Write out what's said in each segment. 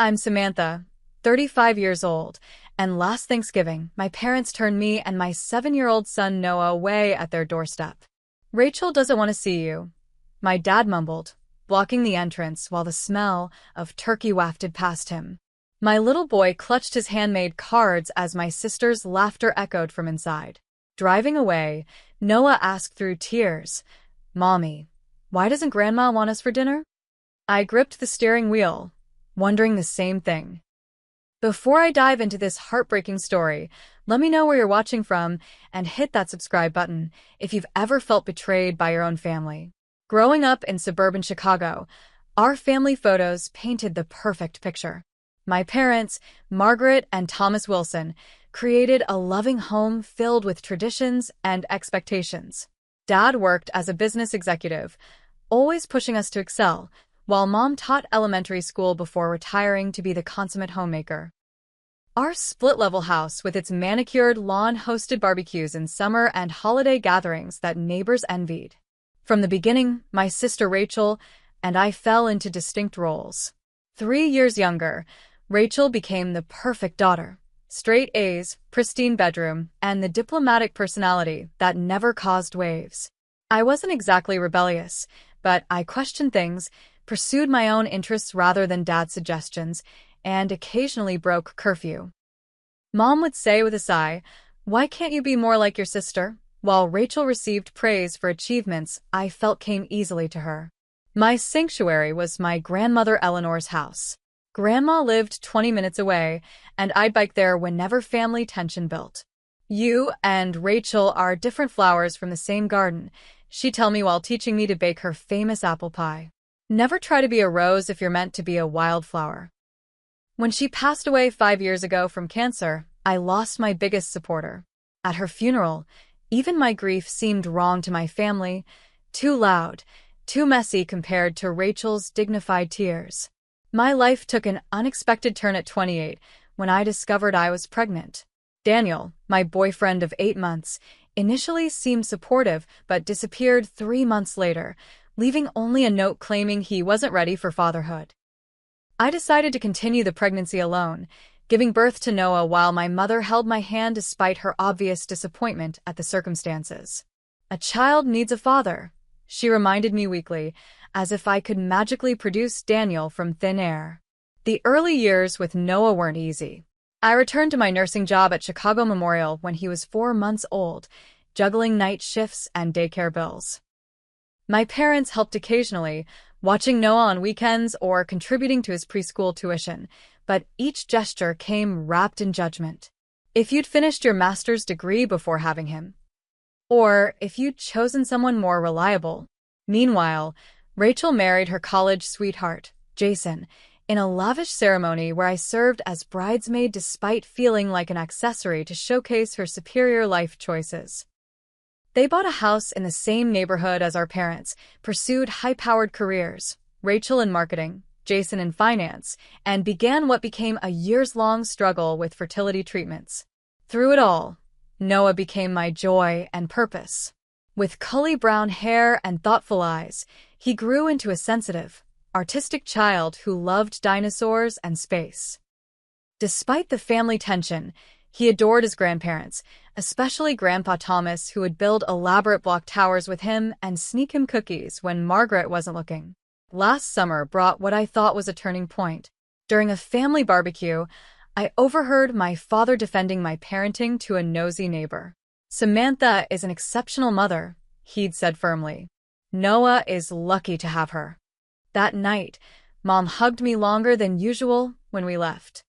I'm Samantha, 35 years old, and last Thanksgiving, my parents turned me and my 7-year-old son Noah away at their doorstep. "Rachel doesn't want to see you," my dad mumbled, blocking the entrance while the smell of turkey wafted past him. My little boy clutched his handmade cards as my sister's laughter echoed from inside. Driving away, Noah asked through tears, "Mommy, why doesn't Grandma want us for dinner?" I gripped the steering wheel, wondering the same thing. Before I dive into this heartbreaking story, let me know where you're watching from and hit that subscribe button if you've ever felt betrayed by your own family. Growing up in suburban Chicago, our family photos painted the perfect picture. My parents, Margaret and Thomas Wilson, created a loving home filled with traditions and expectations. Dad worked as a business executive, always pushing us to excel, while Mom taught elementary school before retiring to be the consummate homemaker. Our split-level house with its manicured lawn hosted barbecues in summer and holiday gatherings that neighbors envied. From the beginning, my sister Rachel and I fell into distinct roles. 3 years younger, Rachel became the perfect daughter. Straight A's, pristine bedroom, and the diplomatic personality that never caused waves. I wasn't exactly rebellious, but I questioned things, pursued my own interests rather than Dad's suggestions, and occasionally broke curfew. Mom would say with a sigh, "Why can't you be more like your sister?" While Rachel received praise for achievements I felt came easily to her. My sanctuary was my grandmother Eleanor's house. Grandma lived 20 minutes away, and I'd bike there whenever family tension built. "You and Rachel are different flowers from the same garden," she'd tell me while teaching me to bake her famous apple pie. "Never try to be a rose if you're meant to be a wildflower." When she passed away 5 years ago from cancer, I lost my biggest supporter. At her funeral, even my grief seemed wrong to my family, too loud, too messy compared to Rachel's dignified tears. My life took an unexpected turn at 28 when I discovered I was pregnant. Daniel, my boyfriend of 8 months, initially seemed supportive but disappeared 3 months later, leaving only a note claiming he wasn't ready for fatherhood. I decided to continue the pregnancy alone, giving birth to Noah while my mother held my hand despite her obvious disappointment at the circumstances. "A child needs a father," she reminded me weekly, as if I could magically produce Daniel from thin air. The early years with Noah weren't easy. I returned to my nursing job at Chicago Memorial when he was 4 months old, juggling night shifts and daycare bills. My parents helped occasionally, watching Noah on weekends or contributing to his preschool tuition, but each gesture came wrapped in judgment. If you'd finished your master's degree before having him, or if you'd chosen someone more reliable. Meanwhile, Rachel married her college sweetheart, Jason, in a lavish ceremony where I served as bridesmaid despite feeling like an accessory to showcase her superior life choices. They bought a house in the same neighborhood as our parents, pursued high-powered careers, Rachel in marketing, Jason in finance, and began what became a years-long struggle with fertility treatments. Through it all, Noah became my joy and purpose. With curly brown hair and thoughtful eyes, he grew into a sensitive, artistic child who loved dinosaurs and space. Despite the family tension, he adored his grandparents, especially Grandpa Thomas, who would build elaborate block towers with him and sneak him cookies when Margaret wasn't looking. Last summer brought what I thought was a turning point. During a family barbecue, I overheard my father defending my parenting to a nosy neighbor. "Samantha is an exceptional mother," he'd said firmly. "Noah is lucky to have her." That night, Mom hugged me longer than usual when we left.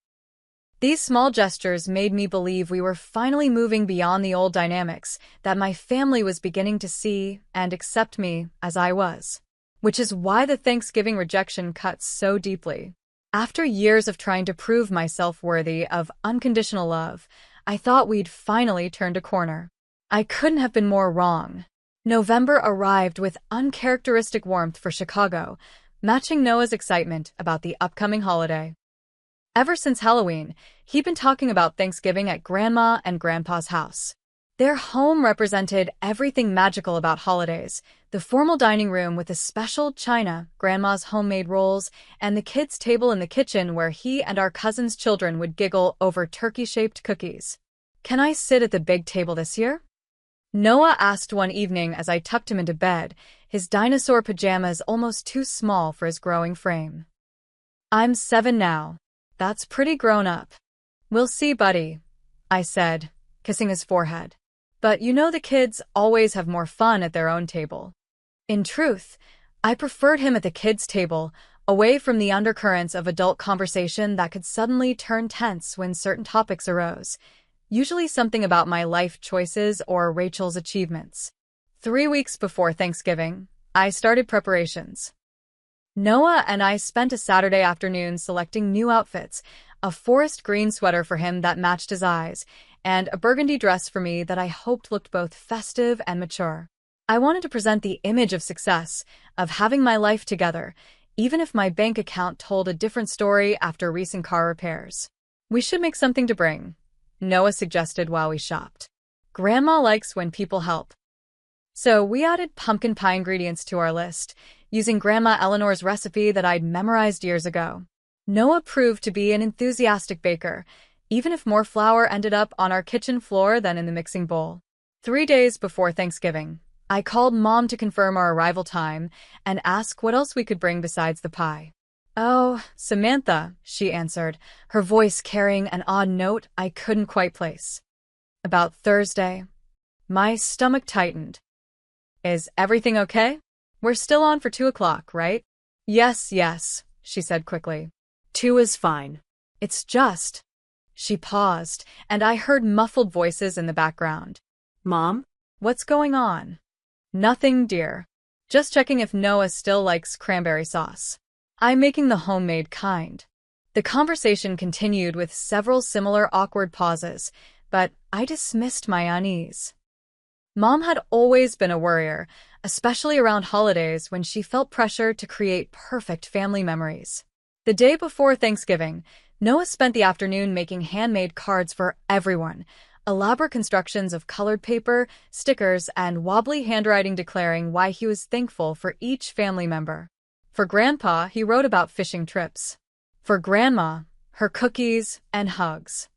These small gestures made me believe we were finally moving beyond the old dynamics, that my family was beginning to see and accept me as I was. Which is why the Thanksgiving rejection cuts so deeply. After years of trying to prove myself worthy of unconditional love, I thought we'd finally turned a corner. I couldn't have been more wrong. November arrived with uncharacteristic warmth for Chicago, matching Noah's excitement about the upcoming holiday. Ever since Halloween, he'd been talking about Thanksgiving at Grandma and Grandpa's house. Their home represented everything magical about holidays: The formal dining room with the special china, Grandma's homemade rolls, and the kids' table in the kitchen where he and our cousin's children would giggle over turkey-shaped cookies. "Can I sit at the big table this year?" Noah asked one evening as I tucked him into bed, his dinosaur pajamas almost too small for his growing frame. "I'm 7 now. That's pretty grown up." "We'll see, buddy," I said, kissing his forehead. "But you know the kids always have more fun at their own table." In truth, I preferred him at the kids' table, away from the undercurrents of adult conversation that could suddenly turn tense when certain topics arose, usually something about my life choices or Rachel's achievements. 3 weeks before Thanksgiving, I started preparations. Noah and I spent a Saturday afternoon selecting new outfits, a forest green sweater for him that matched his eyes, and a burgundy dress for me that I hoped looked both festive and mature. I wanted to present the image of success, of having my life together, even if my bank account told a different story after recent car repairs. "We should make something to bring," Noah suggested while we shopped. "Grandma likes when people help." So we added pumpkin pie ingredients to our list, using Grandma Eleanor's recipe that I'd memorized years ago. Noah proved to be an enthusiastic baker, even if more flour ended up on our kitchen floor than in the mixing bowl. 3 days before Thanksgiving, I called Mom to confirm our arrival time and ask what else we could bring besides the pie. "Oh, Samantha," she answered, her voice carrying an odd note I couldn't quite place. About Thursday. My stomach tightened. "Is everything okay? We're still on for 2 o'clock, right?" Yes, she said quickly. 2 is fine. It's just..." She paused, and I heard muffled voices in the background. "Mom? What's going on?" "Nothing, dear. Just checking if Noah still likes cranberry sauce. I'm making the homemade kind." The conversation continued with several similar awkward pauses, but I dismissed my unease. Mom had always been a worrier, especially around holidays when she felt pressure to create perfect family memories. The day before Thanksgiving, Noah spent the afternoon making handmade cards for everyone, elaborate constructions of colored paper, stickers, and wobbly handwriting declaring why he was thankful for each family member. For Grandpa, he wrote about fishing trips. For Grandma, her cookies and hugs.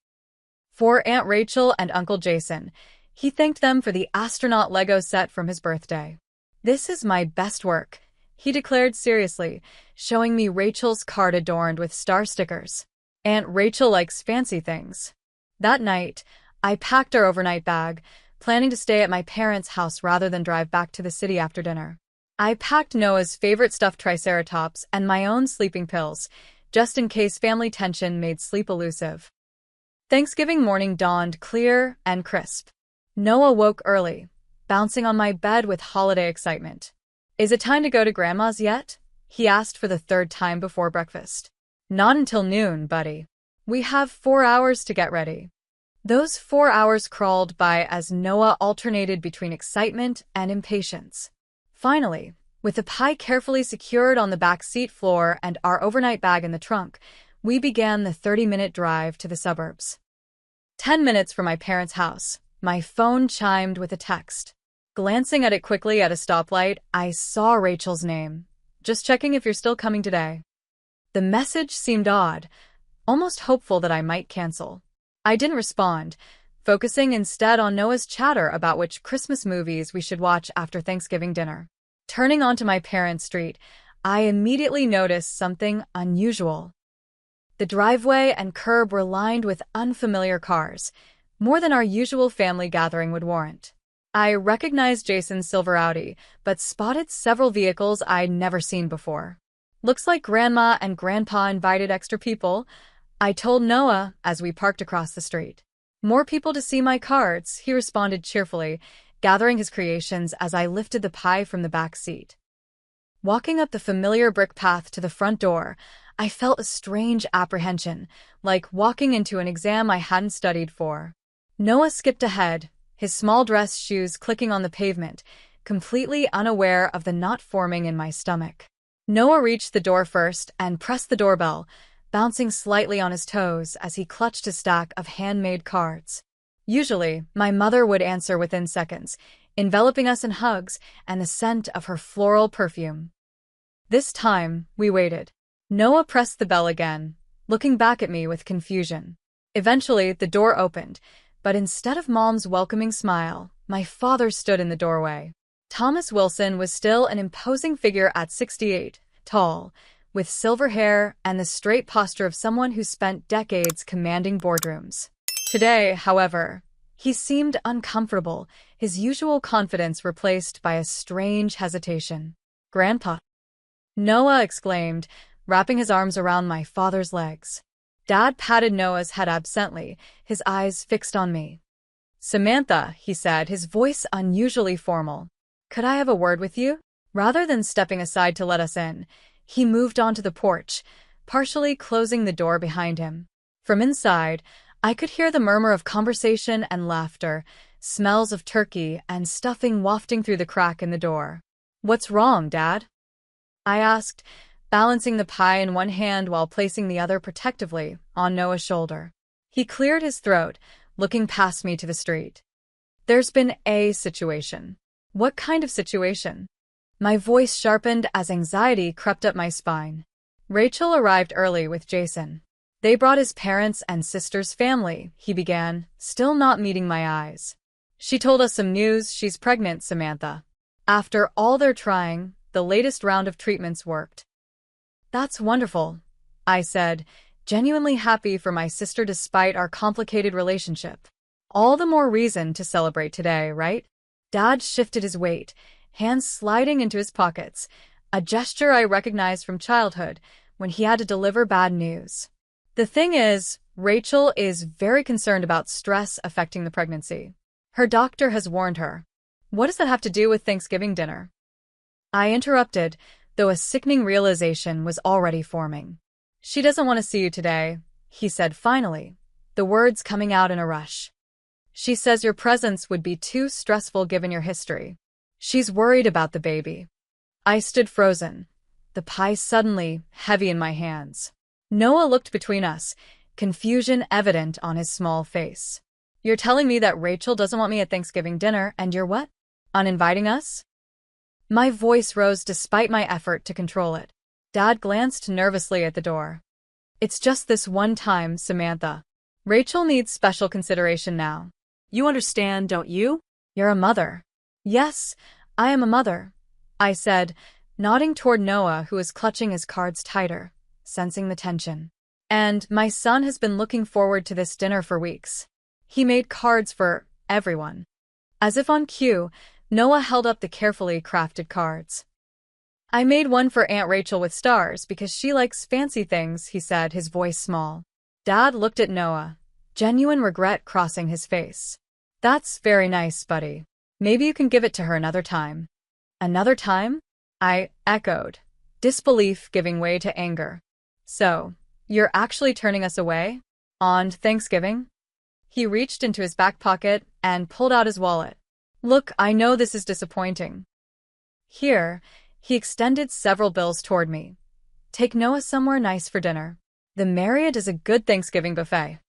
For Aunt Rachel and Uncle Jason, he thanked them for the astronaut Lego set from his birthday. "This is my best work," he declared seriously, showing me Rachel's card adorned with star stickers. Aunt Rachel likes fancy things. That night, I packed our overnight bag, planning to stay at my parents' house rather than drive back to the city after dinner. I packed Noah's favorite stuffed triceratops and my own sleeping pills, just in case family tension made sleep elusive. Thanksgiving morning dawned clear and crisp. Noah woke early, bouncing on my bed with holiday excitement. "Is it time to go to Grandma's yet?" he asked for the 3rd time before breakfast. "Not until noon, buddy. We have 4 hours to get ready." Those 4 hours crawled by as Noah alternated between excitement and impatience. Finally, with the pie carefully secured on the back seat floor and our overnight bag in the trunk, we began the 30-minute drive to the suburbs. 10 minutes from my parents' house, my phone chimed with a text. Glancing at it quickly at a stoplight, I saw Rachel's name. "Just checking if you're still coming today." The message seemed odd, almost hopeful that I might cancel. I didn't respond, focusing instead on Noah's chatter about which Christmas movies we should watch after Thanksgiving dinner. Turning onto my parents' street, I immediately noticed something unusual. The driveway and curb were lined with unfamiliar cars, more than our usual family gathering would warrant. I recognized Jason's silver Audi, but spotted several vehicles I'd never seen before. "Looks like Grandma and Grandpa invited extra people," I told Noah as we parked across the street. "More people to see my cards," he responded cheerfully, gathering his creations as I lifted the pie from the back seat. Walking up the familiar brick path to the front door, I felt a strange apprehension, like walking into an exam I hadn't studied for. Noah skipped ahead, his small dress shoes clicking on the pavement, completely unaware of the knot forming in my stomach. Noah reached the door first and pressed the doorbell, bouncing slightly on his toes as he clutched a stack of handmade cards. Usually, my mother would answer within seconds, enveloping us in hugs and the scent of her floral perfume. This time, we waited. Noah pressed the bell again, looking back at me with confusion. Eventually, the door opened, but instead of Mom's welcoming smile, my father stood in the doorway. Thomas Wilson was still an imposing figure at 68, tall, with silver hair and the straight posture of someone who spent decades commanding boardrooms. Today, however, he seemed uncomfortable, his usual confidence replaced by a strange hesitation. "Grandpa!" Noah exclaimed, wrapping his arms around my father's legs. Dad patted Noah's head absently, his eyes fixed on me. "Samantha," he said, his voice unusually formal. "Could I have a word with you?" Rather than stepping aside to let us in, he moved onto the porch, partially closing the door behind him. From inside, I could hear the murmur of conversation and laughter, smells of turkey and stuffing wafting through the crack in the door. "What's wrong, Dad?" I asked, balancing the pie in one hand while placing the other protectively on Noah's shoulder. He cleared his throat, looking past me to the street. "There's been a situation." "What kind of situation?" My voice sharpened as anxiety crept up my spine. "Rachel arrived early with Jason. They brought his parents and sister's family," he began, still not meeting my eyes. "She told us some news. She's pregnant, Samantha. After all their trying, the latest round of treatments worked." "That's wonderful," I said, genuinely happy for my sister despite our complicated relationship. "All the more reason to celebrate today, right?" Dad shifted his weight, hands sliding into his pockets, a gesture I recognized from childhood when he had to deliver bad news. "The thing is, Rachel is very concerned about stress affecting the pregnancy. Her doctor has warned her." "What does that have to do with Thanksgiving dinner?" I interrupted, though a sickening realization was already forming. "She doesn't want to see you today," he said finally, the words coming out in a rush. "She says your presence would be too stressful given your history. She's worried about the baby." I stood frozen, the pie suddenly heavy in my hands. Noah looked between us, confusion evident on his small face. "You're telling me that Rachel doesn't want me at Thanksgiving dinner, and you're what? Uninviting us?" My voice rose despite my effort to control it. Dad glanced nervously at the door. "It's just this one time, Samantha. Rachel needs special consideration now. You understand, don't you? You're a mother." "Yes, I am a mother," I said, nodding toward Noah, who was clutching his cards tighter, sensing the tension. "And my son has been looking forward to this dinner for weeks. He made cards for everyone." As if on cue, Noah held up the carefully crafted cards. "I made one for Aunt Rachel with stars because she likes fancy things," he said, his voice small. Dad looked at Noah, genuine regret crossing his face. "That's very nice, buddy. Maybe you can give it to her another time." "Another time?" I echoed, disbelief giving way to anger. "So, you're actually turning us away? On Thanksgiving?" He reached into his back pocket and pulled out his wallet. "Look, I know this is disappointing." Here, he extended several bills toward me. "Take Noah somewhere nice for dinner. The Marriott is a good Thanksgiving buffet."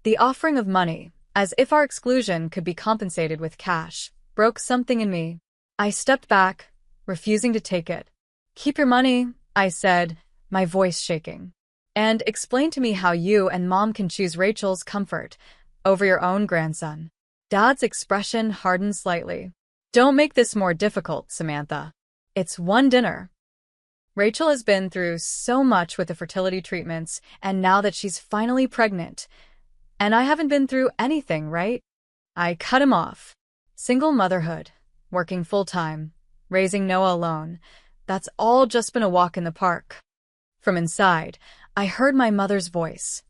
The offering of money, as if our exclusion could be compensated with cash, broke something in me. I stepped back, refusing to take it. "Keep your money," I said, my voice shaking. "And explain to me how you and Mom can choose Rachel's comfort over your own grandson." Dad's expression hardened slightly. "Don't make this more difficult, Samantha. It's one dinner. Rachel has been through so much with the fertility treatments, and now that she's finally pregnant, and I haven't been through anything, right?" I cut him off. "Single motherhood, working full-time, raising Noah alone, that's all just been a walk in the park." From inside, I heard my mother's voice.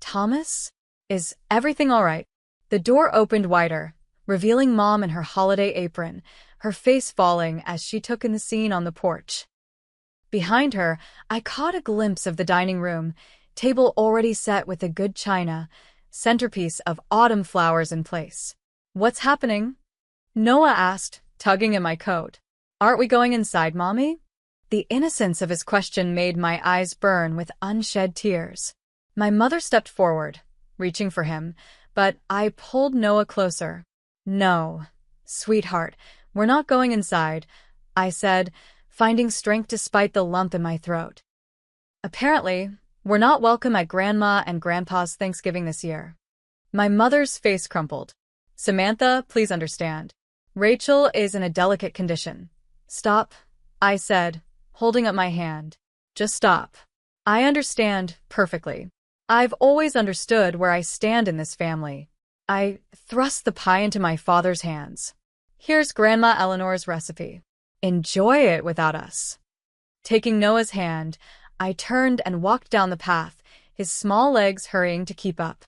"Thomas? Is everything all right?" The door opened wider, revealing Mom in her holiday apron, her face falling as she took in the scene on the porch. Behind her, I caught a glimpse of the dining room, table already set with a good china, centerpiece of autumn flowers in place. "What's happening?" Noah asked, tugging at my coat. "Aren't we going inside, Mommy?" The innocence of his question made my eyes burn with unshed tears. My mother stepped forward, reaching for him, but I pulled Noah closer. "No, Sweetheart, we're not going inside, I said, finding strength despite the lump in my throat. Apparently, we're not welcome at Grandma and Grandpa's Thanksgiving this year. My mother's face crumpled. Samantha, please understand. Rachel is in a delicate condition. Stop, I said, holding up my hand. Just stop. I understand perfectly. I've always understood where I stand in this family. I thrust the pie into my father's hands. Here's Grandma Eleanor's recipe. Enjoy it without us. Taking Noah's hand, I turned and walked down the path, his small legs hurrying to keep up.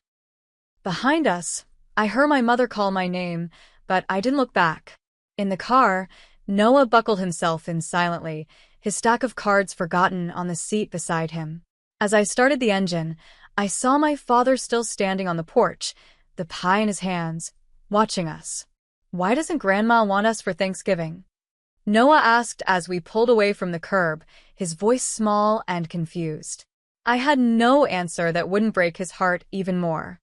Behind us, I heard my mother call my name, but I didn't look back. In the car, Noah buckled himself in silently, his stack of cards forgotten on the seat beside him. As I started the engine, I saw my father still standing on the porch, the pie in his hands, watching us. Why doesn't Grandma want us for Thanksgiving? Noah asked as we pulled away from the curb, his voice small and confused. I had no answer that wouldn't break his heart even more.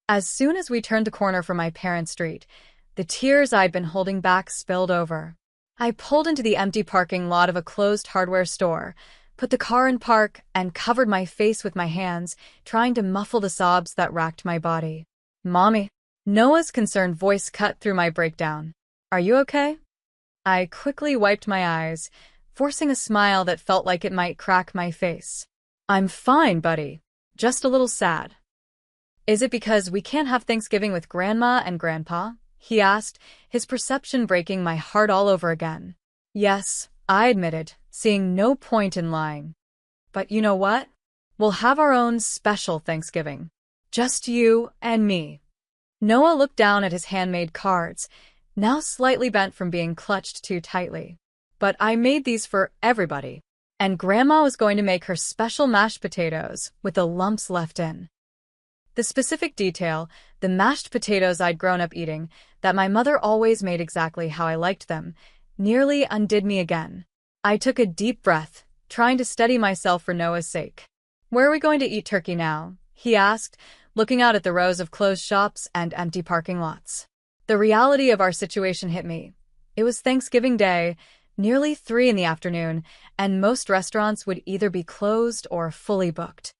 As soon as we turned the corner from my parents' street, the tears I'd been holding back spilled over. I pulled into the empty parking lot of a closed hardware store, put the car in park, and covered my face with my hands, trying to muffle the sobs that racked my body. Mommy. Noah's concerned voice cut through my breakdown. Are you okay? I quickly wiped my eyes, forcing a smile that felt like it might crack my face. I'm fine, buddy. Just a little sad. Is it because we can't have Thanksgiving with Grandma and Grandpa? He asked, his perception breaking my heart all over again. Yes, I admitted, seeing no point in lying. But you know what? We'll have our own special Thanksgiving. Just you and me. Noah looked down at his handmade cards, now slightly bent from being clutched too tightly. But I made these for everybody. And Grandma was going to make her special mashed potatoes with the lumps left in. The specific detail, the mashed potatoes I'd grown up eating, that my mother always made exactly how I liked them, nearly undid me again. I took a deep breath, trying to steady myself for Noah's sake. Where are we going to eat turkey now? He asked, looking out at the rows of closed shops and empty parking lots. The reality of our situation hit me. It was Thanksgiving Day, nearly 3 in the afternoon, and most restaurants would either be closed or fully booked.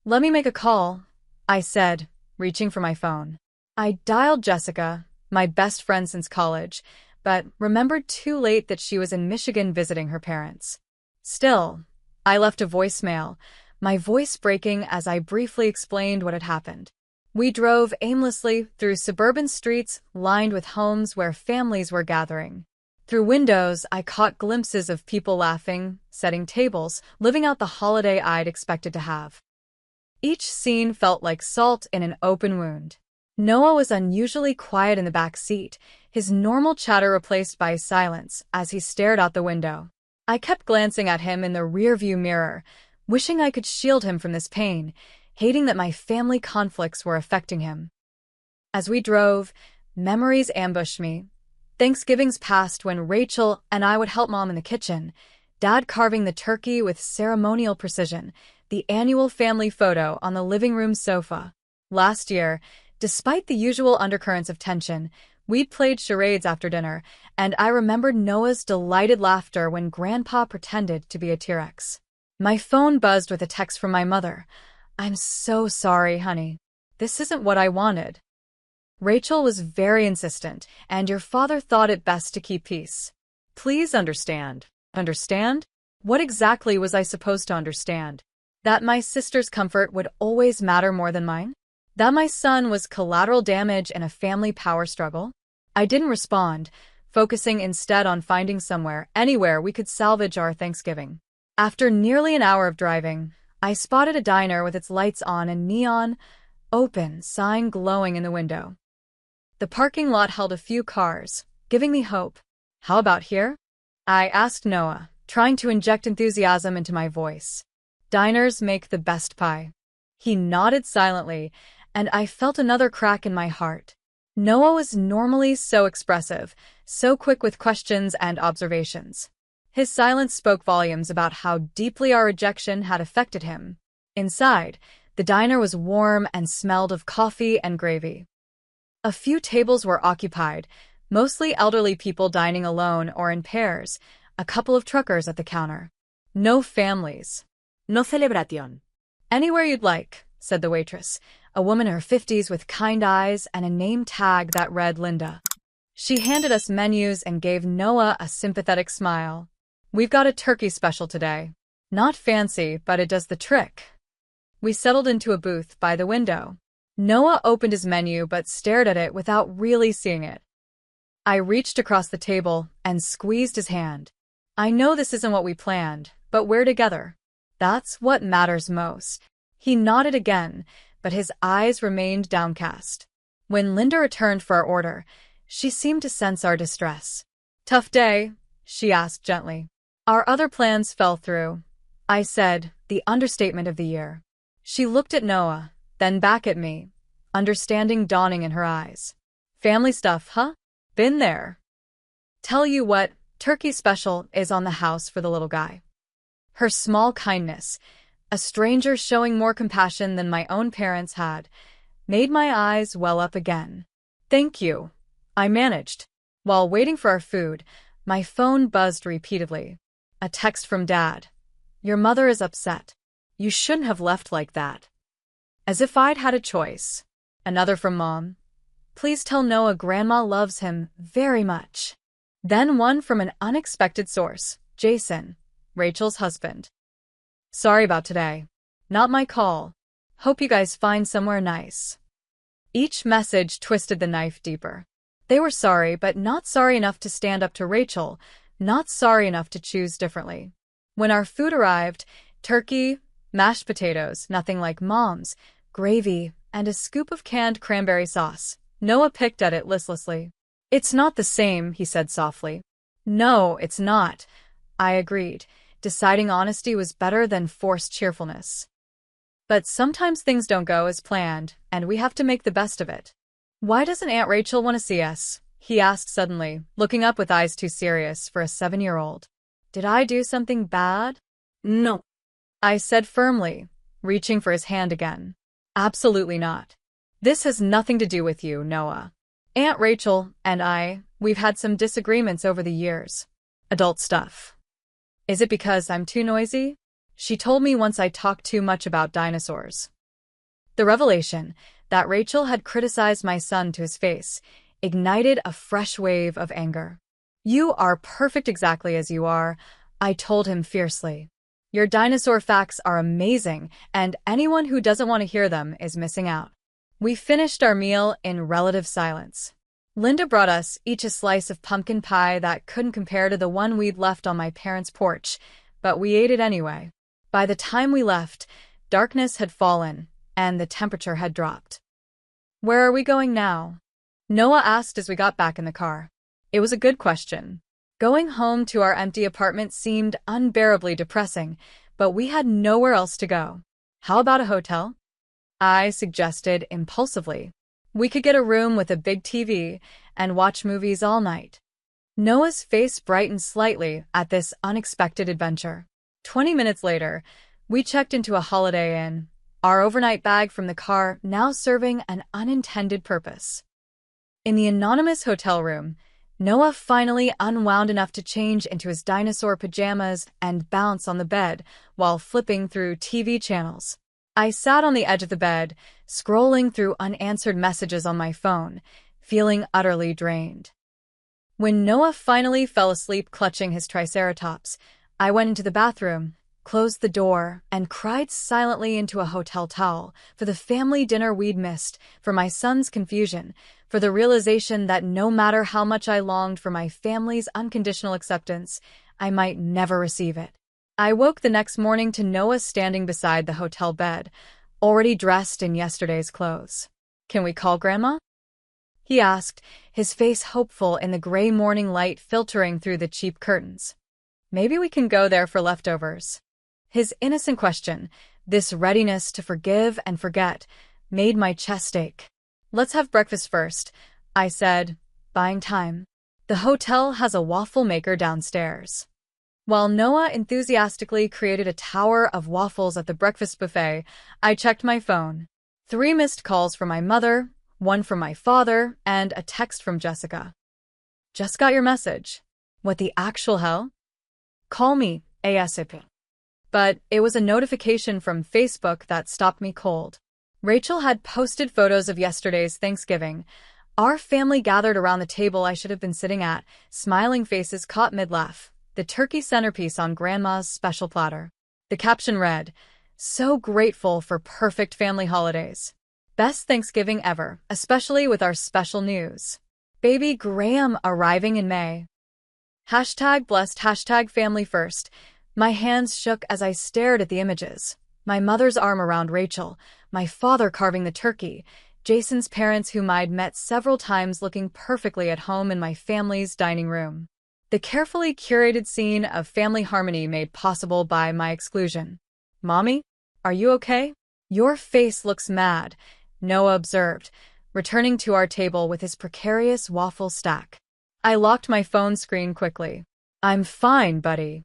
Let me make a call, I said, reaching for my phone. I dialed Jessica, my best friend since college, but remembered too late that she was in Michigan visiting her parents. Still, I left a voicemail, my voice breaking as I briefly explained what had happened. We drove aimlessly through suburban streets lined with homes where families were gathering. Through windows, I caught glimpses of people laughing, setting tables, living out the holiday I'd expected to have. Each scene felt like salt in an open wound. Noah was unusually quiet in the back seat, his normal chatter replaced by silence as he stared out the window. I kept glancing at him in the rearview mirror, wishing I could shield him from this pain, hating that my family conflicts were affecting him. As we drove, memories ambushed me. Thanksgivings past when Rachel and I would help Mom in the kitchen, Dad carving the turkey with ceremonial precision, the annual family photo on the living room sofa. Last year, despite the usual undercurrents of tension, we'd played charades after dinner, and I remembered Noah's delighted laughter when Grandpa pretended to be a T-Rex. My phone buzzed with a text from my mother. I'm so sorry, honey. This isn't what I wanted. Rachel was very insistent, and your father thought it best to keep peace. Please understand. Understand? What exactly was I supposed to understand? That my sister's comfort would always matter more than mine? That my son was collateral damage in a family power struggle? I didn't respond, focusing instead on finding somewhere, anywhere we could salvage our Thanksgiving. After nearly an hour of driving, I spotted a diner with its lights on and neon, open sign glowing in the window. The parking lot held a few cars, giving me hope. How about here? I asked Noah, trying to inject enthusiasm into my voice. Diners make the best pie. He nodded silently, and I felt another crack in my heart. Noah was normally so expressive, so quick with questions and observations. His silence spoke volumes about how deeply our rejection had affected him. Inside, the diner was warm and smelled of coffee and gravy. A few tables were occupied, Mostly elderly people dining alone or in pairs, a couple of truckers at the counter. No families. No celebración. Anywhere you'd like, said the waitress, a woman in her 50s with kind eyes and a name tag that read Linda. She handed us menus and gave Noah a sympathetic smile. We've got a turkey special today. Not fancy, but it does the trick. We settled into a booth by the window. Noah opened his menu but stared at it without really seeing it. I reached across the table and squeezed his hand. I know this isn't what we planned, but we're together. That's what matters most. He nodded again, but his eyes remained downcast. When Linda returned for our order, she seemed to sense our distress. Tough day? She asked gently. Our other plans fell through, I said, the understatement of the year. She looked at Noah, then back at me, understanding dawning in her eyes. Family stuff, huh? Been there. Tell you what, turkey special is on the house for the little guy. Her small kindness, a stranger showing more compassion than my own parents had, made my eyes well up again. Thank you, I managed. While waiting for our food, my phone buzzed repeatedly. A text from Dad. Your mother is upset. You shouldn't have left like that. As if I'd had a choice. Another from Mom. Please tell Noah Grandma loves him very much. Then one from an unexpected source, Jason, Rachel's husband. Sorry about today. Not my call. Hope you guys find somewhere nice. Each message twisted the knife deeper. They were sorry, but not sorry enough to stand up to Rachel, not sorry enough to choose differently. When our food arrived, turkey, mashed potatoes, nothing like Mom's, gravy, and a scoop of canned cranberry sauce. Noah picked at it listlessly. It's not the same, he said softly. No, it's not, I agreed, deciding honesty was better than forced cheerfulness. But sometimes things don't go as planned, and we have to make the best of it. Why doesn't Aunt Rachel want to see us? He asked suddenly, looking up with eyes too serious for a 7-year-old. Did I do something bad? No, I said firmly, reaching for his hand again. Absolutely not. This has nothing to do with you, Noah. Aunt Rachel and we've had some disagreements over the years. Adult stuff. Is it because I'm too noisy? She told me once I talked too much about dinosaurs. The revelation that Rachel had criticized my son to his face ignited a fresh wave of anger. You are perfect exactly as you are, I told him fiercely. Your dinosaur facts are amazing, and anyone who doesn't want to hear them is missing out. We finished our meal in relative silence. Linda brought us each a slice of pumpkin pie that couldn't compare to the one we'd left on my parents' porch, but we ate it anyway. By the time we left, darkness had fallen, and the temperature had dropped. Where are we going now? Noah asked as we got back in the car. It was a good question. Going home to our empty apartment seemed unbearably depressing, but we had nowhere else to go. How about a hotel? I suggested impulsively. We could get a room with a big TV and watch movies all night. Noah's face brightened slightly at this unexpected adventure. 20 minutes later, we checked into a Holiday Inn, our overnight bag from the car now serving an unintended purpose. In the anonymous hotel room, Noah finally unwound enough to change into his dinosaur pajamas and bounce on the bed while flipping through TV channels. I sat on the edge of the bed, scrolling through unanswered messages on my phone, feeling utterly drained. When Noah finally fell asleep clutching his triceratops, I went into the bathroom, closed the door, and cried silently into a hotel towel for the family dinner we'd missed, for my son's confusion, for the realization that no matter how much I longed for my family's unconditional acceptance, I might never receive it. I woke the next morning to Noah standing beside the hotel bed, already dressed in yesterday's clothes. Can we call Grandma? He asked, his face hopeful in the gray morning light filtering through the cheap curtains. Maybe we can go there for leftovers. His innocent question, this readiness to forgive and forget, made my chest ache. Let's have breakfast first, I said, buying time. The hotel has a waffle maker downstairs. While Noah enthusiastically created a tower of waffles at the breakfast buffet, I checked my phone. 3 missed calls from my mother, 1 from my father, and a text from Jessica. Just got your message. What the actual hell? Call me ASAP. But it was a notification from Facebook that stopped me cold. Rachel had posted photos of yesterday's Thanksgiving. Our family gathered around the table I should have been sitting at, smiling faces caught mid-laugh, the turkey centerpiece on Grandma's special platter. The caption read, "So grateful for perfect family holidays. Best Thanksgiving ever, especially with our special news. Baby Graham arriving in May. Hashtag blessed, hashtag family first." My hands shook as I stared at the images. My mother's arm around Rachel, my father carving the turkey, Jason's parents whom I'd met several times looking perfectly at home in my family's dining room. The carefully curated scene of family harmony made possible by my exclusion. "Mommy, are you okay? Your face looks mad," Noah observed, returning to our table with his precarious waffle stack. I locked my phone screen quickly. "I'm fine, buddy."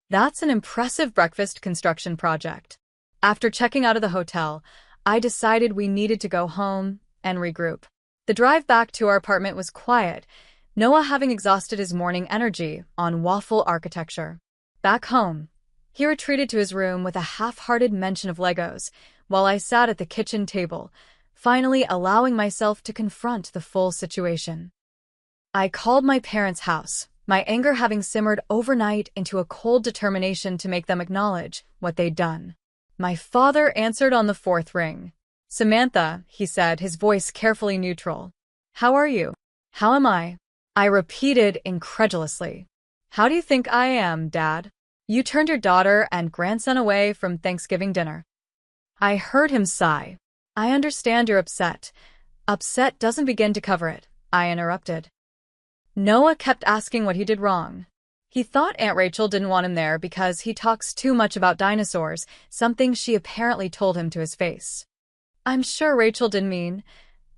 That's an impressive breakfast construction project. After checking out of the hotel, I decided we needed to go home and regroup. The drive back to our apartment was quiet, Noah having exhausted his morning energy on waffle architecture. Back home, he retreated to his room with a half-hearted mention of Legos, while I sat at the kitchen table, finally allowing myself to confront the full situation. I called my parents' house, my anger having simmered overnight into a cold determination to make them acknowledge what they'd done. My father answered on the fourth ring. "Samantha," he said, his voice carefully neutral. "How are you?" "How am I?" I repeated incredulously. "How do you think I am, Dad? You turned your daughter and grandson away from Thanksgiving dinner." I heard him sigh. "I understand you're upset." "Upset doesn't begin to cover it," I interrupted. Noah kept asking what he did wrong. He thought Aunt Rachel didn't want him there because he talks too much about dinosaurs, something she apparently told him to his face. "I'm sure Rachel didn't mean."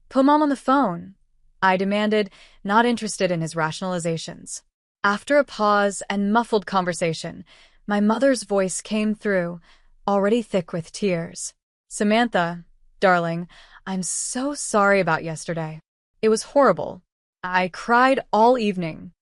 "Put Mom on the phone," I demanded, not interested in his rationalizations. After a pause and muffled conversation, my mother's voice came through, already thick with tears. "Samantha, darling, I'm so sorry about yesterday. It was horrible. I cried all evening."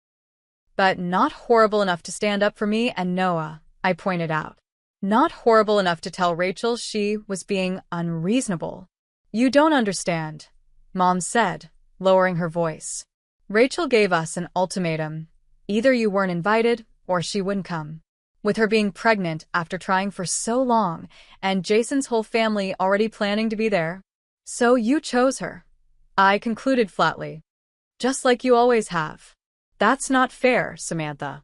"But not horrible enough to stand up for me and Noah," I pointed out. "Not horrible enough to tell Rachel she was being unreasonable." "You don't understand," Mom said, lowering her voice. "Rachel gave us an ultimatum. Either you weren't invited or she wouldn't come. With her being pregnant after trying for so long and Jason's whole family already planning to be there. So you chose her," I concluded flatly. "Just like you always have." "That's not fair, Samantha.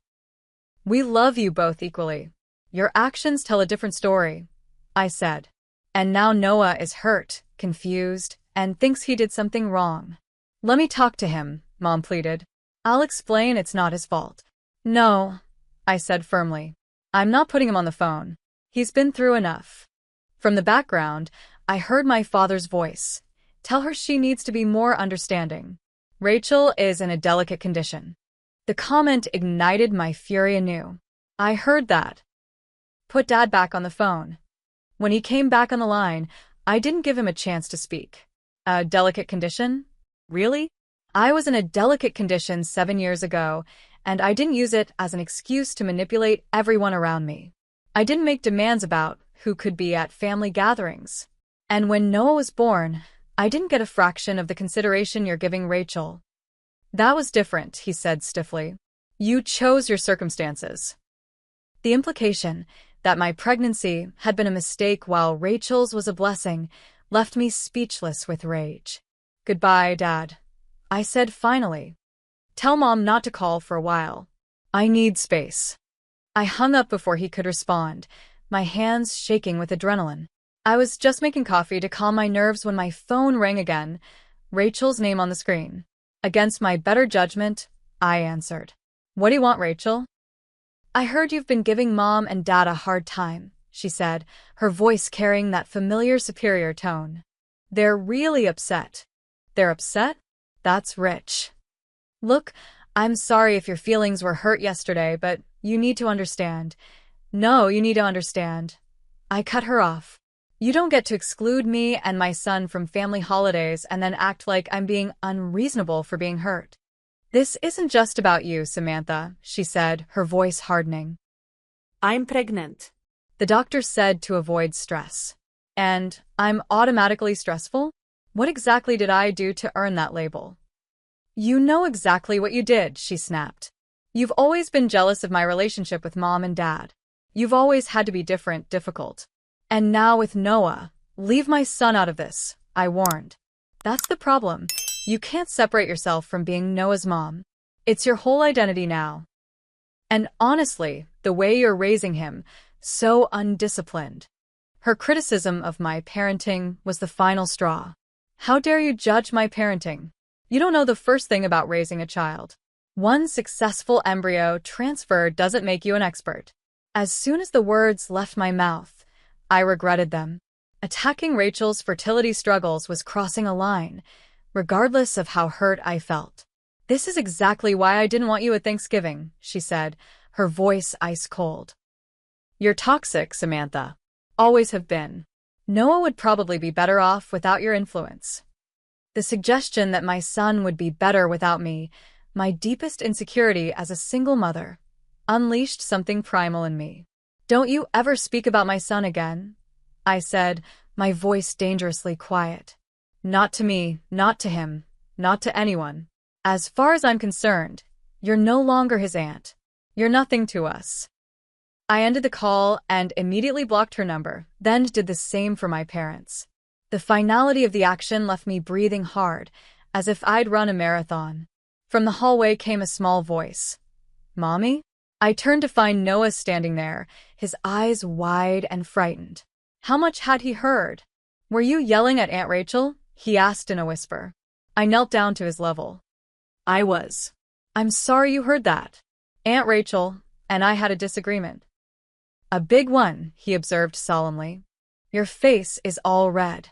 We love you both equally. Your actions tell a different story," I said. "And now Noah is hurt, confused, and thinks he did something wrong." "Let me talk to him," Mom pleaded. "I'll explain it's not his fault." "No," I said firmly. "I'm not putting him on the phone. He's been through enough." From the background, I heard my father's voice. "Tell her she needs to be more understanding. Rachel is in a delicate condition." The comment ignited my fury anew. "I heard that." Put Dad back on the phone. When he came back on the line, I didn't give him a chance to speak. "A delicate condition? Really? I was in a delicate condition 7 years ago, and I didn't use it as an excuse to manipulate everyone around me. I didn't make demands about who could be at family gatherings. And when Noah was born, I didn't get a fraction of the consideration you're giving Rachel." "That was different," he said stiffly. "You chose your circumstances." The implication that my pregnancy had been a mistake while Rachel's was a blessing left me speechless with rage. "Goodbye, Dad," I said finally. "Tell Mom not to call for a while. I need space." I hung up before he could respond, my hands shaking with adrenaline. I was just making coffee to calm my nerves when my phone rang again, Rachel's name on the screen. Against my better judgment, I answered. "What do you want, Rachel?" "I heard you've been giving Mom and Dad a hard time," she said, her voice carrying that familiar superior tone. "They're really upset." "They're upset? That's rich." "Look, I'm sorry if your feelings were hurt yesterday, but you need to understand." "No, you need to understand." I cut her off. "You don't get to exclude me and my son from family holidays and then act like I'm being unreasonable for being hurt." "This isn't just about you, Samantha," she said, her voice hardening. I'm pregnant. The doctor said to avoid stress. And I'm automatically stressful? What exactly did I do to earn that label? You know exactly what you did, she snapped. You've always been jealous of my relationship with Mom and Dad. You've always had to be different, difficult. And now with Noah, leave my son out of this, I warned. That's the problem. You can't separate yourself from being Noah's mom. It's your whole identity now. And honestly, the way you're raising him, so undisciplined. Her criticism of my parenting was the final straw. How dare you judge my parenting? You don't know the first thing about raising a child. One successful embryo transfer doesn't make you an expert. As soon as the words left my mouth, I regretted them. Attacking Rachel's fertility struggles was crossing a line, regardless of how hurt I felt. This is exactly why I didn't want you at Thanksgiving, she said, her voice ice cold. You're toxic, Samantha. Always have been. Noah would probably be better off without your influence. The suggestion that my son would be better without me, my deepest insecurity as a single mother, unleashed something primal in me. Don't you ever speak about my son again, I said, my voice dangerously quiet. Not to me, not to him, not to anyone. As far as I'm concerned, you're no longer his aunt. You're nothing to us. I ended the call and immediately blocked her number, then did the same for my parents. The finality of the action left me breathing hard, as if I'd run a marathon. From the hallway came a small voice. Mommy? I turned to find Noah standing there, his eyes wide and frightened. How much had he heard? Were you yelling at Aunt Rachel? He asked in a whisper. I knelt down to his level. I was. I'm sorry you heard that. Aunt Rachel and I had a disagreement. A big one, he observed solemnly. Your face is all red.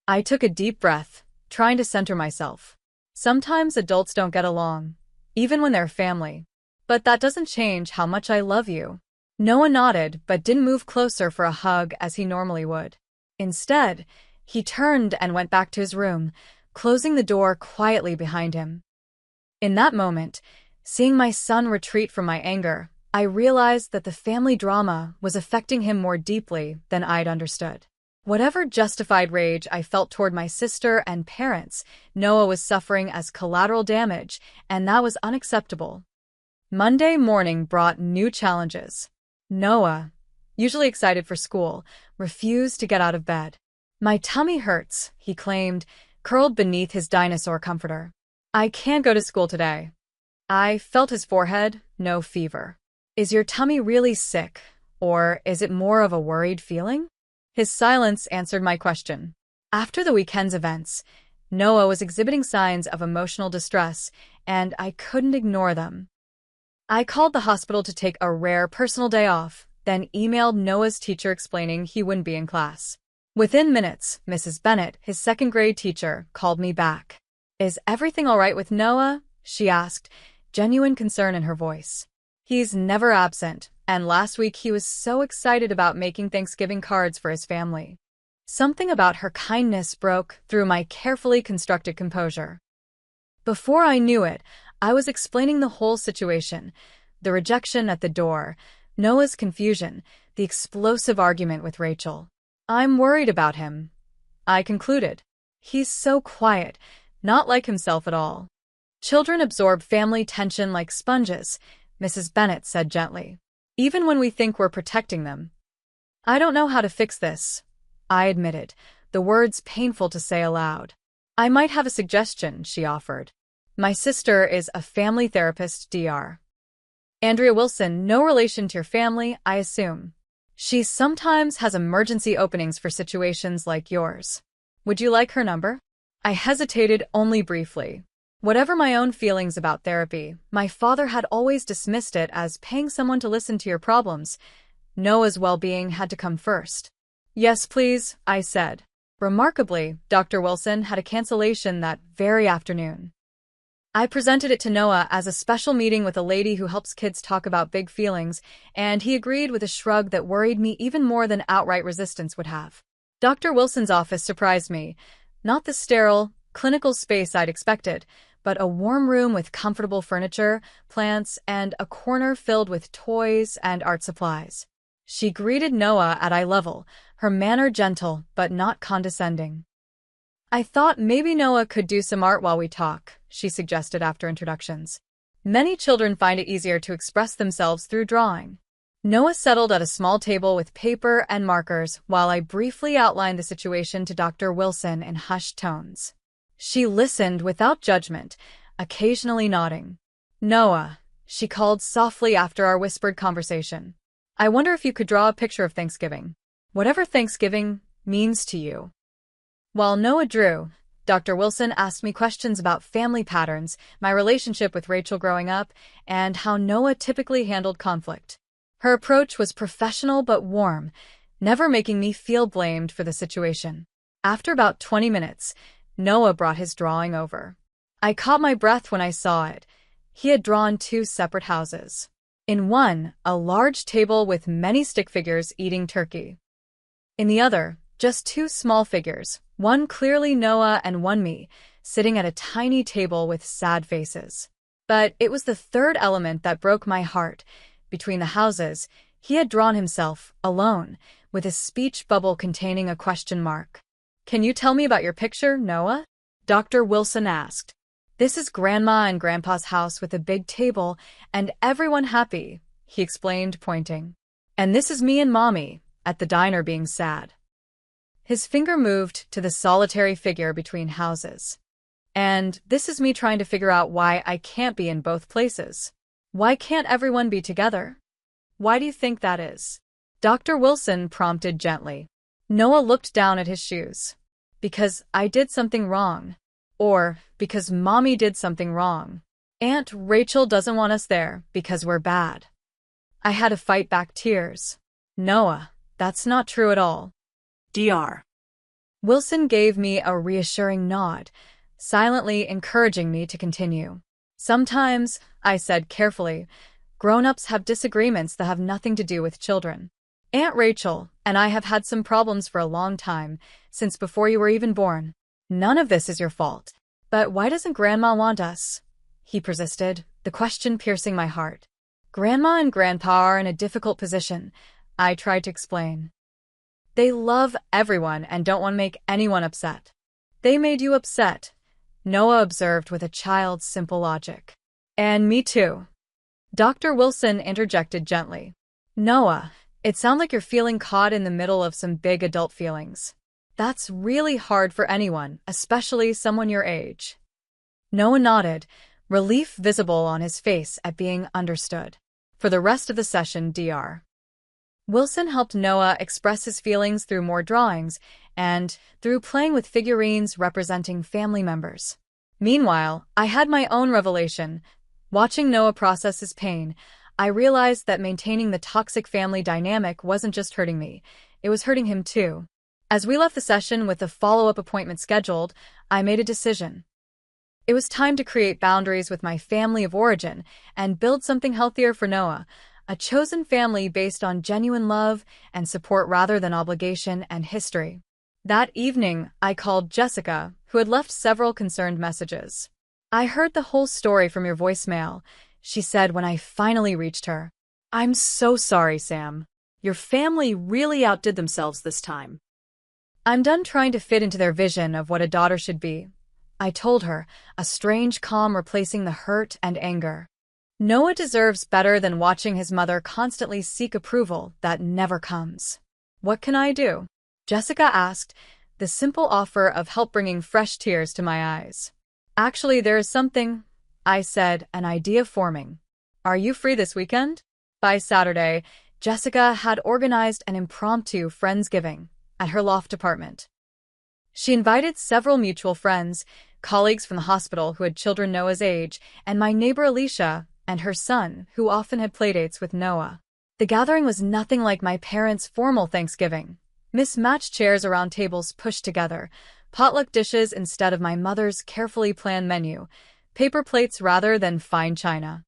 I took a deep breath, trying to center myself. Sometimes adults don't get along, even when they're family. But that doesn't change how much I love you. Noah nodded but didn't move closer for a hug as he normally would. Instead, he turned and went back to his room, closing the door quietly behind him. In that moment, seeing my son retreat from my anger, I realized that the family drama was affecting him more deeply than I'd understood. Whatever justified rage I felt toward my sister and parents, Noah was suffering as collateral damage, and that was unacceptable. Monday morning brought new challenges. Noah, usually excited for school, refused to get out of bed. My tummy hurts, he claimed, curled beneath his dinosaur comforter. I can't go to school today. I felt his forehead, no fever. Is your tummy really sick, or is it more of a worried feeling? His silence answered my question. After the weekend's events, Noah was exhibiting signs of emotional distress, and I couldn't ignore them. I called the hospital to take a rare personal day off, then emailed Noah's teacher explaining he wouldn't be in class. Within minutes, Mrs. Bennett, his second-grade teacher, called me back. Is everything all right with Noah? She asked, genuine concern in her voice. He's never absent, and last week he was so excited about making Thanksgiving cards for his family. Something about her kindness broke through my carefully constructed composure. Before I knew it, I was explaining the whole situation, the rejection at the door, Noah's confusion, the explosive argument with Rachel. I'm worried about him, I concluded. He's so quiet, not like himself at all. Children absorb family tension like sponges, Mrs. Bennett said gently, even when we think we're protecting them. I don't know how to fix this, I admitted, the words painful to say aloud. I might have a suggestion, she offered. My sister is a family therapist, Dr. Andrea Wilson, no relation to your family, I assume. She sometimes has emergency openings for situations like yours. Would you like her number? I hesitated only briefly. Whatever my own feelings about therapy, my father had always dismissed it as paying someone to listen to your problems. Noah's well-being had to come first. Yes, please, I said. Remarkably, Dr. Wilson had a cancellation that very afternoon. I presented it to Noah as a special meeting with a lady who helps kids talk about big feelings, and he agreed with a shrug that worried me even more than outright resistance would have. Dr. Wilson's office surprised me. Not the sterile, clinical space I'd expected, but a warm room with comfortable furniture, plants, and a corner filled with toys and art supplies. She greeted Noah at eye level, her manner gentle but not condescending. "I thought maybe Noah could do some art while we talk," she suggested after introductions. Many children find it easier to express themselves through drawing. Noah settled at a small table with paper and markers while I briefly outlined the situation to Dr. Wilson in hushed tones. She listened without judgment, occasionally nodding. "Noah," she called softly after our whispered conversation. "I wonder if you could draw a picture of Thanksgiving. Whatever Thanksgiving means to you." While Noah drew, Dr. Wilson asked me questions about family patterns, my relationship with Rachel growing up, and how Noah typically handled conflict. Her approach was professional but warm, never making me feel blamed for the situation. After about 20 minutes, Noah brought his drawing over. I caught my breath when I saw it. He had drawn 2 separate houses. In one, a large table with many stick figures eating turkey. In the other, just 2 small figures, one clearly Noah and one me, sitting at a tiny table with sad faces. But it was the third element that broke my heart. Between the houses, he had drawn himself, alone, with a speech bubble containing a question mark. "Can you tell me about your picture, Noah?" Dr. Wilson asked. "This is Grandma and Grandpa's house with a big table and everyone happy," he explained, pointing. "And this is me and Mommy, at the diner being sad." His finger moved to the solitary figure between houses. "And this is me trying to figure out why I can't be in both places. Why can't everyone be together? Why do you think that is?" Dr. Wilson prompted gently. Noah looked down at his shoes. "Because I did something wrong. Or because Mommy did something wrong. Aunt Rachel doesn't want us there because we're bad." I had to fight back tears. "Noah, that's not true at all." Dr. Wilson gave me a reassuring nod, silently encouraging me to continue. "Sometimes," I said carefully, "grown-ups have disagreements that have nothing to do with children. Aunt Rachel and I have had some problems for a long time, since before you were even born. None of this is your fault. But why doesn't Grandma want us?" he persisted, the question piercing my heart. "Grandma and Grandpa are in a difficult position," I tried to explain. "They love everyone and don't want to make anyone upset." "They made you upset," Noah observed with a child's simple logic. "And me too." Dr. Wilson interjected gently. "Noah, it sounds like you're feeling caught in the middle of some big adult feelings. That's really hard for anyone, especially someone your age." Noah nodded, relief visible on his face at being understood. For the rest of the session, Dr. Wilson helped Noah express his feelings through more drawings and through playing with figurines representing family members. Meanwhile, I had my own revelation. Watching Noah process his pain, I realized that maintaining the toxic family dynamic wasn't just hurting me, it was hurting him too. As we left the session with a follow-up appointment scheduled, I made a decision. It was time to create boundaries with my family of origin and build something healthier for Noah, a chosen family based on genuine love and support rather than obligation and history. That evening, I called Jessica, who had left several concerned messages. "I heard the whole story from your voicemail," she said when I finally reached her. "I'm so sorry, Sam. Your family really outdid themselves this time." "I'm done trying to fit into their vision of what a daughter should be," I told her, a strange calm replacing the hurt and anger. Noah deserves better than watching his mother constantly seek approval that never comes. "What can I do?" Jessica asked, the simple offer of help bringing fresh tears to my eyes. "Actually, there is something," I said, an idea forming. "Are you free this weekend?" By Saturday, Jessica had organized an impromptu Friendsgiving at her loft apartment. She invited several mutual friends, colleagues from the hospital who had children Noah's age, and my neighbor Alicia and her son, who often had playdates with Noah. The gathering was nothing like my parents' formal Thanksgiving. Mismatched chairs around tables pushed together, potluck dishes instead of my mother's carefully planned menu, paper plates rather than fine china.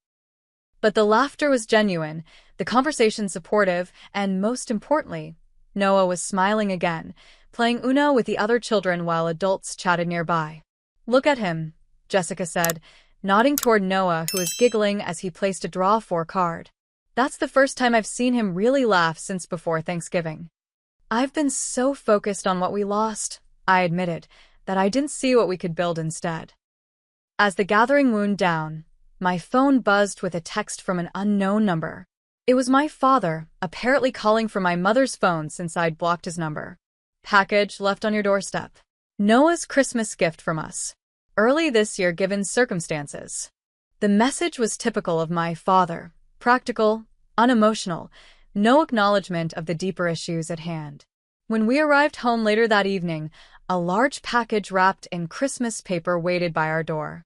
But the laughter was genuine, the conversation supportive, and most importantly, Noah was smiling again, playing Uno with the other children while adults chatted nearby. "Look at him," Jessica said, nodding toward Noah, who was giggling as he placed a draw 4 card. That's the first time I've seen him really laugh since before Thanksgiving. I've been so focused on what we lost, I admitted, that I didn't see what we could build instead. As the gathering wound down, my phone buzzed with a text from an unknown number. It was my father, apparently calling from my mother's phone since I'd blocked his number. Package left on your doorstep. Noah's Christmas gift from us. Early this year given circumstances. The message was typical of my father. Practical, unemotional, no acknowledgement of the deeper issues at hand. When we arrived home later that evening, a large package wrapped in Christmas paper waited by our door.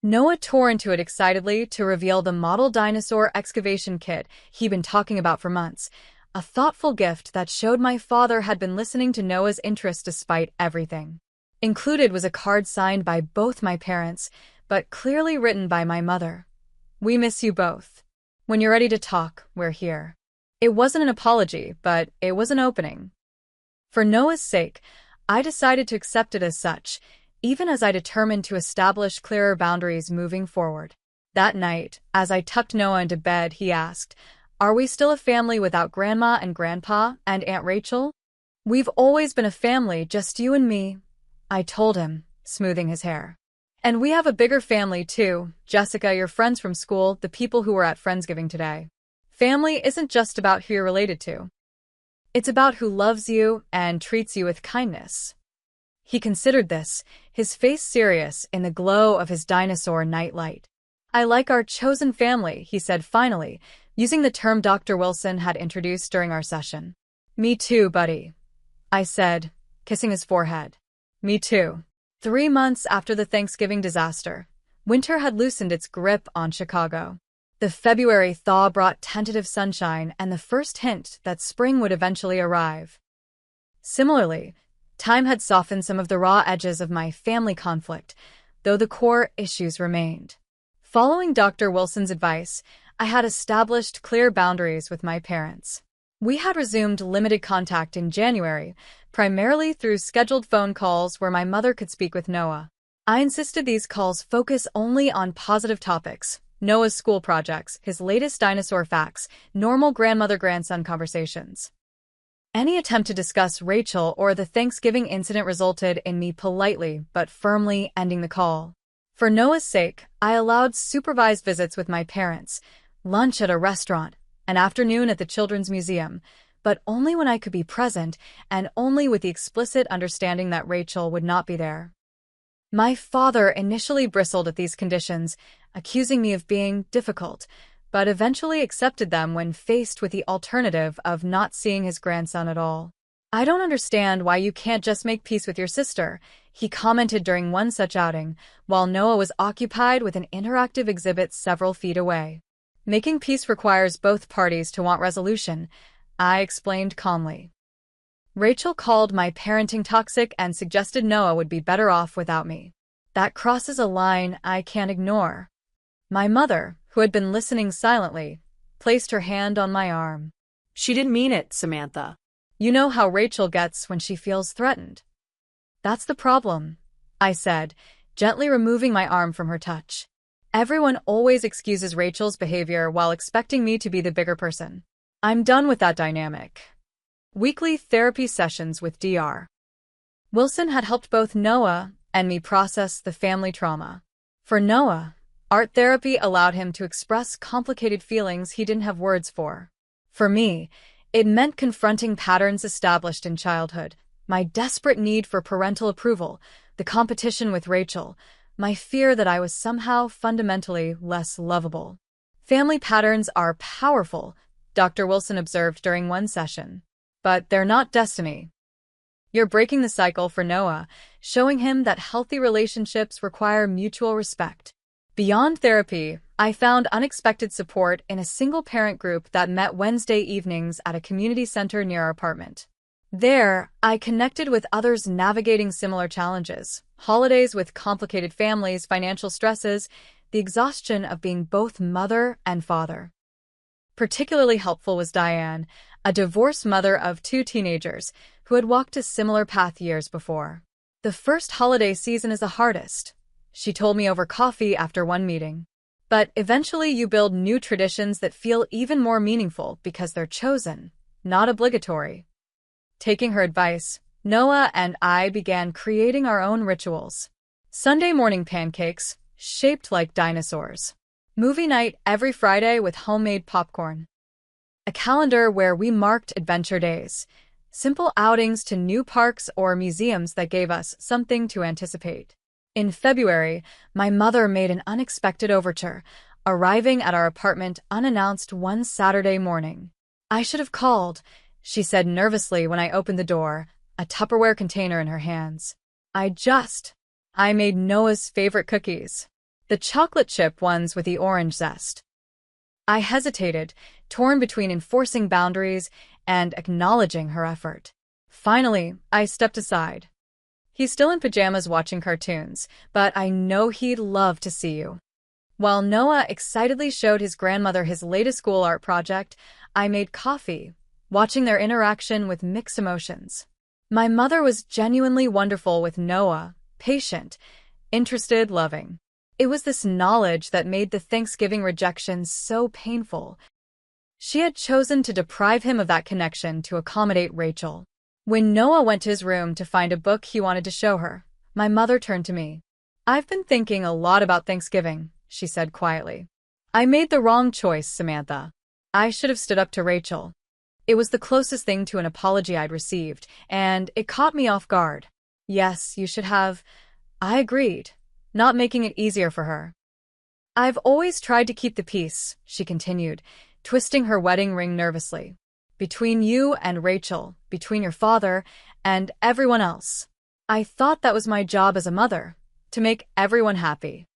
Noah tore into it excitedly to reveal the model dinosaur excavation kit he'd been talking about for months, a thoughtful gift that showed my father had been listening to Noah's interest despite everything. Included was a card signed by both my parents, but clearly written by my mother. "We miss you both. When you're ready to talk, we're here." It wasn't an apology, but it was an opening. For Noah's sake, I decided to accept it as such, even as I determined to establish clearer boundaries moving forward. That night, as I tucked Noah into bed, he asked, "Are we still a family without Grandma and Grandpa and Aunt Rachel?" "We've always been a family, just you and me," I told him, smoothing his hair. "And we have a bigger family too, Jessica, your friends from school, the people who were at Friendsgiving today. Family isn't just about who you're related to. It's about who loves you and treats you with kindness." He considered this, his face serious in the glow of his dinosaur nightlight. "I like our chosen family," he said finally, using the term Dr. Wilson had introduced during our session. "Me too, buddy," I said, kissing his forehead. "Me too." 3 months after the Thanksgiving disaster, winter had loosened its grip on Chicago. The February thaw brought tentative sunshine and the first hint that spring would eventually arrive. Similarly, time had softened some of the raw edges of my family conflict, though the core issues remained. Following Dr. Wilson's advice, I had established clear boundaries with my parents. We had resumed limited contact in January, primarily through scheduled phone calls where my mother could speak with Noah. I insisted these calls focus only on positive topics: Noah's school projects, his latest dinosaur facts, normal grandmother-grandson conversations. Any attempt to discuss Rachel or the Thanksgiving incident resulted in me politely but firmly ending the call. For Noah's sake, I allowed supervised visits with my parents, lunch at a restaurant, an afternoon at the Children's Museum, but only when I could be present and only with the explicit understanding that Rachel would not be there. My father initially bristled at these conditions, accusing me of being difficult, but eventually accepted them when faced with the alternative of not seeing his grandson at all. "I don't understand why you can't just make peace with your sister," he commented during one such outing, while Noah was occupied with an interactive exhibit several feet away. "Making peace requires both parties to want resolution," I explained calmly. "Rachel called my parenting toxic and suggested Noah would be better off without me. That crosses a line I can't ignore." My mother, who had been listening silently, placed her hand on my arm. "She didn't mean it, Samantha." "You know how Rachel gets when she feels threatened." "That's the problem," I said, gently removing my arm from her touch. "Everyone always excuses Rachel's behavior while expecting me to be the bigger person. I'm done with that dynamic." Weekly therapy sessions with Dr. Wilson had helped both Noah and me process the family trauma. For Noah, art therapy allowed him to express complicated feelings he didn't have words for. For me, it meant confronting patterns established in childhood, my desperate need for parental approval, the competition with Rachel, my fear that I was somehow fundamentally less lovable. "Family patterns are powerful," Dr. Wilson observed during one session, "but they're not destiny." You're breaking the cycle for Noah, showing him that healthy relationships require mutual respect. Beyond therapy, I found unexpected support in a single-parent group that met Wednesday evenings at a community center near our apartment. There, I connected with others navigating similar challenges: holidays with complicated families, financial stresses, the exhaustion of being both mother and father. Particularly helpful was Diane, a divorced mother of 2 teenagers, who had walked a similar path years before. "The first holiday season is the hardest," she told me over coffee after one meeting. But eventually you build new traditions that feel even more meaningful because they're chosen, not obligatory. Taking her advice, Noah and I began creating our own rituals. Sunday morning pancakes, shaped like dinosaurs. Movie night every Friday with homemade popcorn. A calendar where we marked adventure days. Simple outings to new parks or museums that gave us something to anticipate. In February, my mother made an unexpected overture, arriving at our apartment unannounced one Saturday morning. "I should have called," she said nervously when I opened the door, a Tupperware container in her hands. I made Noah's favorite cookies. The chocolate chip ones with the orange zest. I hesitated, torn between enforcing boundaries and acknowledging her effort. Finally, I stepped aside. "He's still in pajamas watching cartoons, but I know he'd love to see you." While Noah excitedly showed his grandmother his latest school art project, I made coffee, watching their interaction with mixed emotions. My mother was genuinely wonderful with Noah, patient, interested, loving. It was this knowledge that made the Thanksgiving rejection so painful. She had chosen to deprive him of that connection to accommodate Rachel. When Noah went to his room to find a book he wanted to show her, my mother turned to me. "I've been thinking a lot about Thanksgiving," she said quietly. "I made the wrong choice, Samantha. I should have stood up to Rachel." It was the closest thing to an apology I'd received, and it caught me off guard. "Yes, you should have," I agreed, not making it easier for her. "I've always tried to keep the peace," she continued, twisting her wedding ring nervously. "Between you and Rachel, between your father and everyone else. I thought that was my job as a mother, to make everyone happy."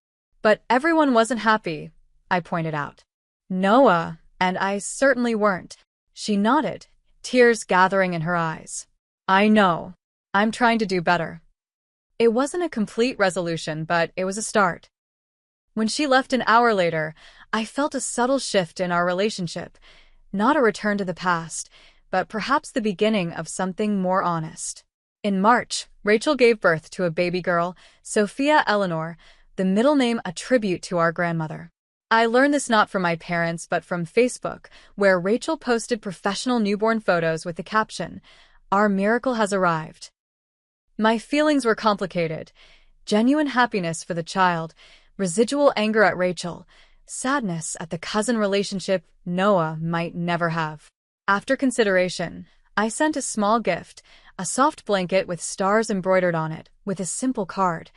"But everyone wasn't happy," I pointed out. "Noah and I certainly weren't." She nodded, tears gathering in her eyes. "I know. I'm trying to do better." It wasn't a complete resolution, but it was a start. When she left an hour later, I felt a subtle shift in our relationship, not a return to the past, but perhaps the beginning of something more honest. In March, Rachel gave birth to a baby girl, Sophia Eleanor, the middle name a tribute to our grandmother. I learned this not from my parents but from Facebook, where Rachel posted professional newborn photos with the caption, "Our miracle has arrived." My feelings were complicated. Genuine happiness for the child, residual anger at Rachel, sadness at the cousin relationship Noah might never have. After consideration, I sent a small gift, a soft blanket with stars embroidered on it, with a simple card.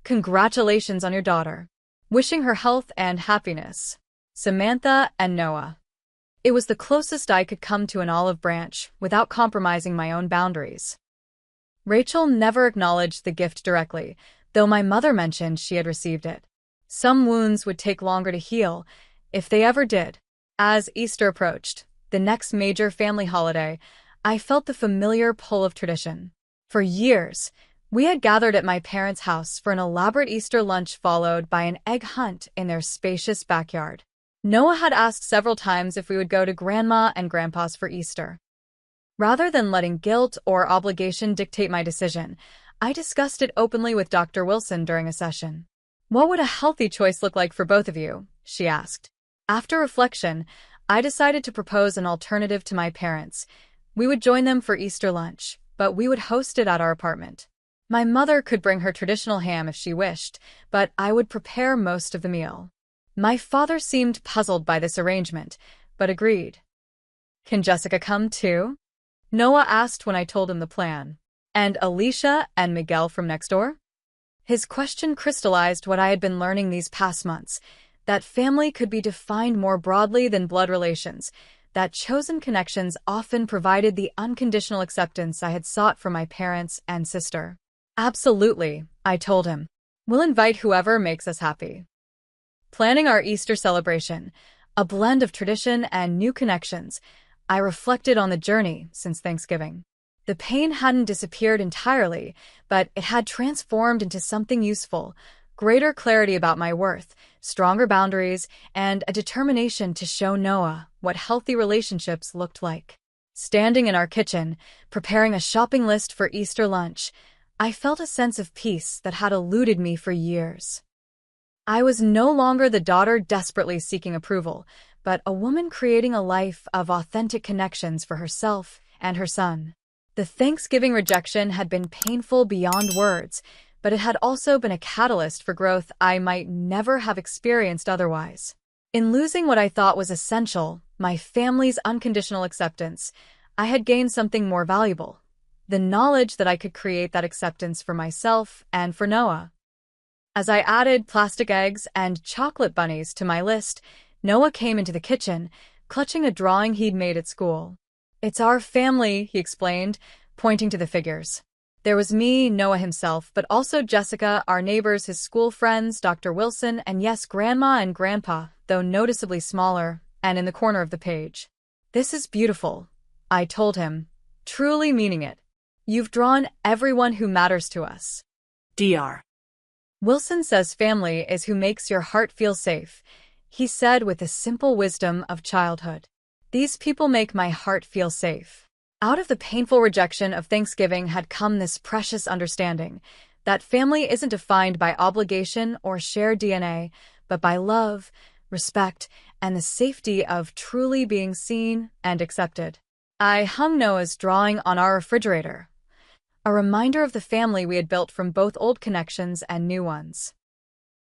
"Congratulations on your daughter. Wishing her health and happiness. Samantha and Noah." It was the closest I could come to an olive branch without compromising my own boundaries. Rachel never acknowledged the gift directly, though my mother mentioned she had received it. Some wounds would take longer to heal, if they ever did. As Easter approached, the next major family holiday, I felt the familiar pull of tradition. For years, we had gathered at my parents' house for an elaborate Easter lunch followed by an egg hunt in their spacious backyard. Noah had asked several times if we would go to Grandma and Grandpa's for Easter. Rather than letting guilt or obligation dictate my decision, I discussed it openly with Dr. Wilson during a session. "What would a healthy choice look like for both of you?" she asked. After reflection, I decided to propose an alternative to my parents. We would join them for Easter lunch, but we would host it at our apartment. My mother could bring her traditional ham if she wished, but I would prepare most of the meal. My father seemed puzzled by this arrangement, but agreed. "Can Jessica come too?" Noah asked when I told him the plan. "And Alicia and Miguel from next door?" His question crystallized what I had been learning these past months, that family could be defined more broadly than blood relations, that chosen connections often provided the unconditional acceptance I had sought from my parents and sister. "Absolutely," I told him. "We'll invite whoever makes us happy." Planning our Easter celebration, a blend of tradition and new connections, I reflected on the journey since Thanksgiving. The pain hadn't disappeared entirely, but it had transformed into something useful, greater clarity about my worth, stronger boundaries, and a determination to show Noah what healthy relationships looked like. Standing in our kitchen, preparing a shopping list for Easter lunch, I felt a sense of peace that had eluded me for years. I was no longer the daughter desperately seeking approval, but a woman creating a life of authentic connections for herself and her son. The Thanksgiving rejection had been painful beyond words, but it had also been a catalyst for growth I might never have experienced otherwise. In losing what I thought was essential, my family's unconditional acceptance, I had gained something more valuable: the knowledge that I could create that acceptance for myself and for Noah. As I added plastic eggs and chocolate bunnies to my list, Noah came into the kitchen, clutching a drawing he'd made at school. "It's our family," he explained, pointing to the figures. There was me, Noah himself, but also Jessica, our neighbors, his school friends, Dr. Wilson, and yes, Grandma and Grandpa, though noticeably smaller, and in the corner of the page. "This is beautiful," I told him, truly meaning it. "You've drawn everyone who matters to us." Dr. Wilson says family is who makes your heart feel safe, he said with the simple wisdom of childhood. These people make my heart feel safe. Out of the painful rejection of Thanksgiving had come this precious understanding that family isn't defined by obligation or shared DNA, but by love, respect, and the safety of truly being seen and accepted. I hung Noah's drawing on our refrigerator, a reminder of the family we had built from both old connections and new ones.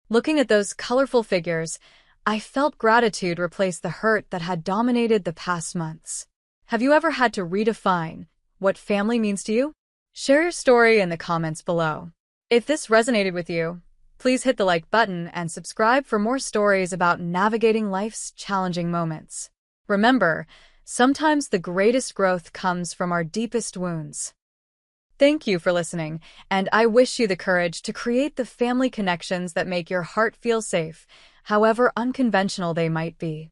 Looking at those colorful figures, I felt gratitude replace the hurt that had dominated the past months. Have you ever had to redefine what family means to you? Share your story in the comments below. If this resonated with you, please hit the like button and subscribe for more stories about navigating life's challenging moments. Remember, sometimes the greatest growth comes from our deepest wounds. Thank you for listening, and I wish you the courage to create the family connections that make your heart feel safe, however unconventional they might be.